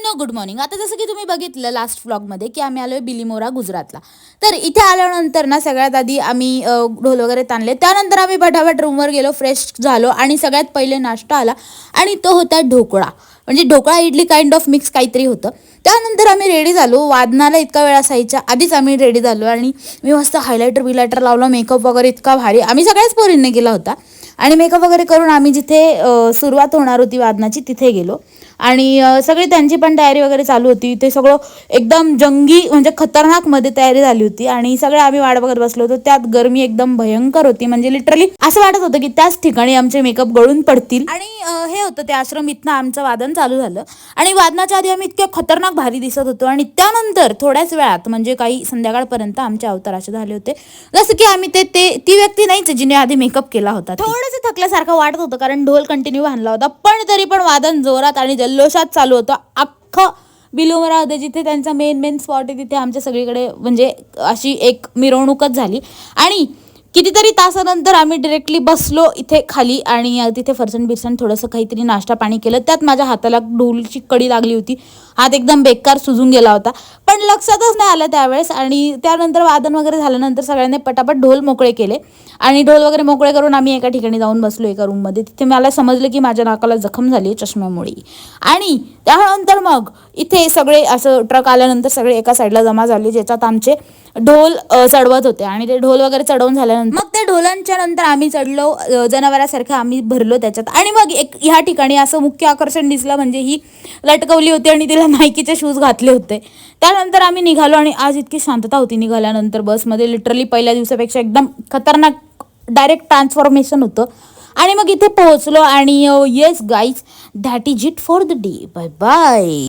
मित्रांनो, good morning. आता जसं की तुम्ही बघितलं लास्ट व्लॉगमध्ये की आम्ही आलोय बिलीमोरा गुजरातला. तर इथे आल्यानंतर ना सगळ्यात आधी आम्ही ढोल वगैरे ताणले. त्यानंतर आम्ही फटाफट रूमवर गेलो, फ्रेश झालो आणि सगळ्यात पहिले नाश्ता आला आणि तो होता ढोकळा. म्हणजे dhokla idli kind of mix काहीतरी होतं. त्यानंतर आम्ही रेडी झालो. वादनाला इतका वेळ असायच्या आधीच आम्ही रेडी झालो आणि मी मस्त हायलायटर लावलं, मेकअप वगैरे इतका भारी आम्ही सगळ्याच पोरींनी केला होता. आणि मेकअप वगैरे करून आम्ही जिथे सुरुवात होणार होती वादनाची तिथे गेलो. आणि सगळी त्यांची पण तयारी वगैरे चालू होती. ते सगळं एकदम जंगी म्हणजे खतरनाकमध्ये तयारी झाली होती आणि सगळे आम्ही वाट बघत बसलो होतो. त्यात गरमी एकदम भयंकर होती. म्हणजे लिटरली असं वाटत होतं की त्याच ठिकाणी आमचे मेकअप गळून पडतील. आणि हे होतं ते आश्रम, इथनं आमचं वादन चालू झालं आणि वादनाच्या आधी आम्ही इतक्या खतरनाक भारी दिसत होतो. आणि त्यानंतर थोड्याच वेळात म्हणजे काही संध्याकाळपर्यंत आमचे अवतार असे झाले होते जसं की आम्ही ती व्यक्ती नाहीच जिने आधी मेकअप केला होता. थोडंसं थकल्यासारखं वाटत होतं कारण ढोल कंटिन्यू बांधला होता, पण तरी पण वादन जोरात आणि जल्लोषात चालू होतं. अख्खं बिलोमरा होतं जिथे त्यांचा मेन स्पॉट आहे तिथे आमच्या सगळीकडे म्हणजे अशी एक मिरवणूकच झाली. आणि कितीतरी तासानंतर आम्ही डिरेक्टली बसलो इथे खाली आणि तिथे फरसण बिरसण थोडंसं काहीतरी नाश्ता पाणी केलं. त्यात माझ्या हाताला ढोलची कडी लागली होती. हात एकदम बेकार सुजून गेला होता, पण लक्षातच नाही आलं त्यावेळेस. आणि त्यानंतर वादन वगैरे झाल्यानंतर सगळ्यांनी पटापट ढोल मोकळे केले आणि ढोल वगैरे मोकळे करून आम्ही एका ठिकाणी जाऊन बसलो एका रूममध्ये. तिथे मला समजलं की माझ्या नाकाला जखम झाली चष्म्यामुळे. आणि त्यानंतर मग इथे सगळे असं ट्रक आल्यानंतर सगळे एका साईडला जमा झाले ज्याच्यात आमचे ढोल चढवत होते. आणि ते ढोल वगैरे चढवून झाल्यानंतर मग ते ढोलांच्या नंतर आम्ही चढलो, जनावरासारखं आम्ही भरलो त्याच्यात. आणि मग एक ह्या ठिकाणी असं मुख्य आकर्षण दिसलं म्हणजे ही लटकवली होती आणि तिला नाईकीचे शूज घातले होते. त्यानंतर आम्ही निघालो आणि आज इतकी शांतता होती निघाल्यानंतर बसमध्ये. लिटरली पहिल्या दिवसापेक्षा एकदम खतरनाक डायरेक्ट ट्रान्सफॉर्मेशन होतं. आणि मग इथे पोहोचलो आणि yes guys, that is it for the day. Bye bye.